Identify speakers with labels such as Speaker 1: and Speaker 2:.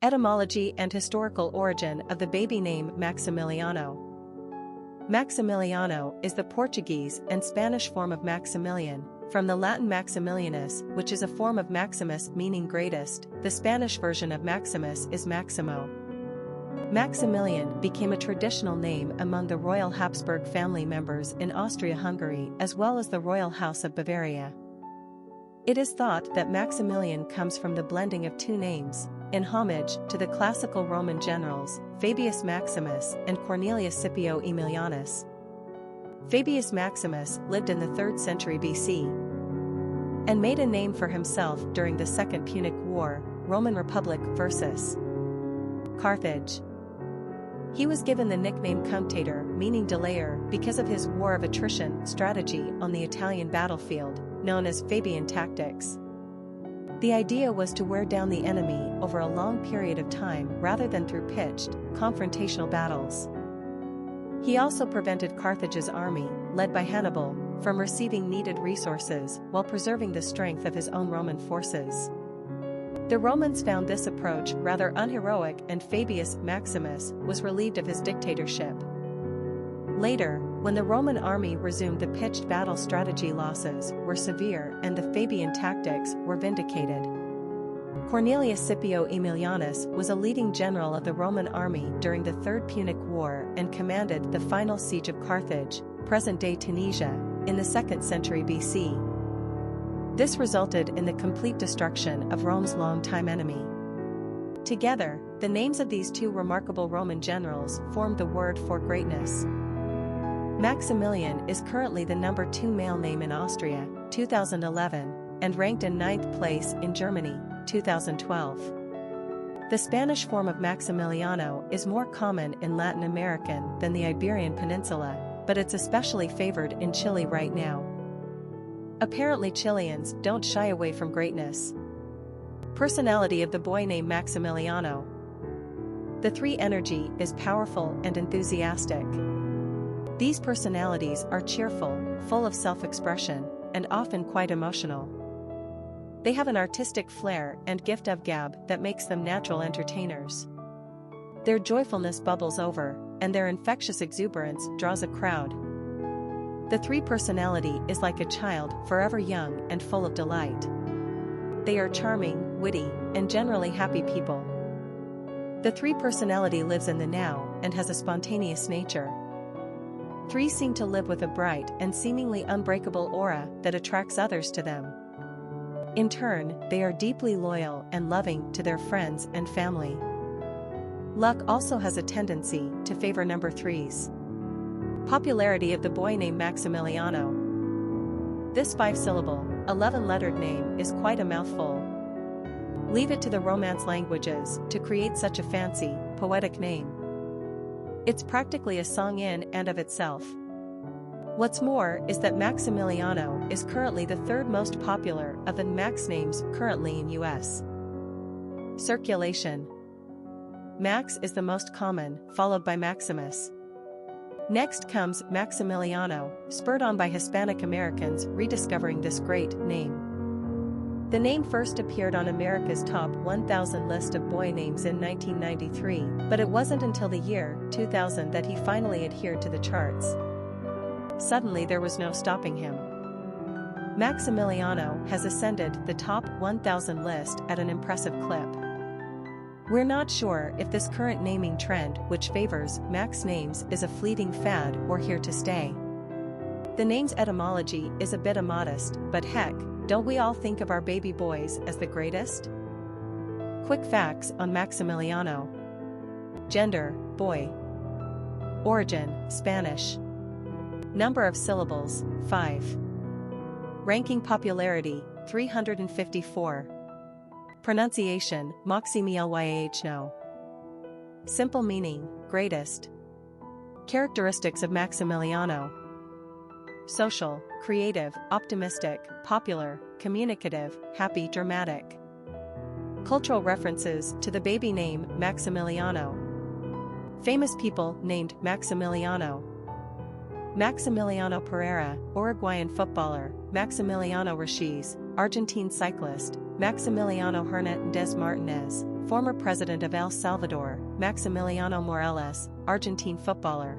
Speaker 1: Etymology and historical origin of the baby name Maximiliano. Maximiliano is the Portuguese and Spanish form of Maximilian, from the Latin Maximilianus, which is a form of Maximus meaning greatest. The Spanish version of Maximus is Maximo. Maximilian became a traditional name among the royal Habsburg family members in Austria-Hungary as well as the royal house of Bavaria. It is thought that Maximilian comes from the blending of two names, in homage to the classical Roman generals, Fabius Maximus and Cornelius Scipio Aemilianus. Fabius Maximus lived in the 3rd century BC and made a name for himself during the Second Punic War, Roman Republic versus Carthage. He was given the nickname Cunctator, meaning delayer, because of his war of attrition strategy on the Italian battlefield, known as Fabian tactics. The idea was to wear down the enemy over a long period of time rather than through pitched, confrontational battles. He also prevented Carthage's army, led by Hannibal, from receiving needed resources while preserving the strength of his own Roman forces. The Romans found this approach rather unheroic, and Fabius Maximus was relieved of his dictatorship. Later, when the Roman army resumed, the pitched battle strategy losses were severe and the Fabian tactics were vindicated. Cornelius Scipio Aemilianus was a leading general of the Roman army during the 3rd Punic War and commanded the final siege of Carthage, present-day Tunisia, in the 2nd century BC. This resulted in the complete destruction of Rome's longtime enemy. Together, the names of these two remarkable Roman generals formed the word for greatness. Maximilian is currently the number 2 male name in Austria, 2011, and ranked in 9th place in Germany, 2012. The Spanish form of Maximiliano is more common in Latin American than the Iberian Peninsula, but it's especially favored in Chile right now. Apparently Chileans don't shy away from greatness. Personality of the boy named Maximiliano. The 3 energy is powerful and enthusiastic. These personalities are cheerful, full of self-expression, and often quite emotional. They have an artistic flair and gift-of-gab that makes them natural entertainers. Their joyfulness bubbles over, and their infectious exuberance draws a crowd. The 3 personality is like a child, forever young and full of delight. They are charming, witty, and generally happy people. The 3 personality lives in the now and has a spontaneous nature. 3 seem to live with a bright and seemingly unbreakable aura that attracts others to them. In turn, they are deeply loyal and loving to their friends and family. Luck also has a tendency to favor number 3s. Popularity of the boy named Maximiliano. This 5-syllable, 11-lettered name is quite a mouthful. Leave it to the Romance languages to create such a fancy, poetic name. It's practically a song in and of itself. What's more is that Maximiliano is currently the 3rd most popular of the Max names currently in US circulation. Max is the most common, followed by Maximus. Next comes Maximiliano, spurred on by Hispanic Americans rediscovering this great name. The name first appeared on America's Top 1000 list of boy names in 1993, but it wasn't until the year 2000 that he finally adhered to the charts. Suddenly there was no stopping him. Maximiliano has ascended the Top 1000 list at an impressive clip. We're not sure if this current naming trend, which favors Max names, is a fleeting fad or here to stay. The name's etymology is a bit immodest, but heck, don't we all think of our baby boys as the greatest? Quick facts on Maximiliano. Gender, boy. Origin, Spanish. Number of syllables, 5. Ranking popularity, 354. Pronunciation, Maximiliano. Simple meaning, greatest. Characteristics of Maximiliano. Social, creative, optimistic, popular, communicative, happy, dramatic. Cultural references to the baby name Maximiliano. Famous people named Maximiliano. Maximiliano Pereira, Uruguayan footballer. Maximiliano Rachis, Argentine cyclist. Maximiliano Hernández Martinez, former president of El Salvador. Maximiliano Morales, Argentine footballer.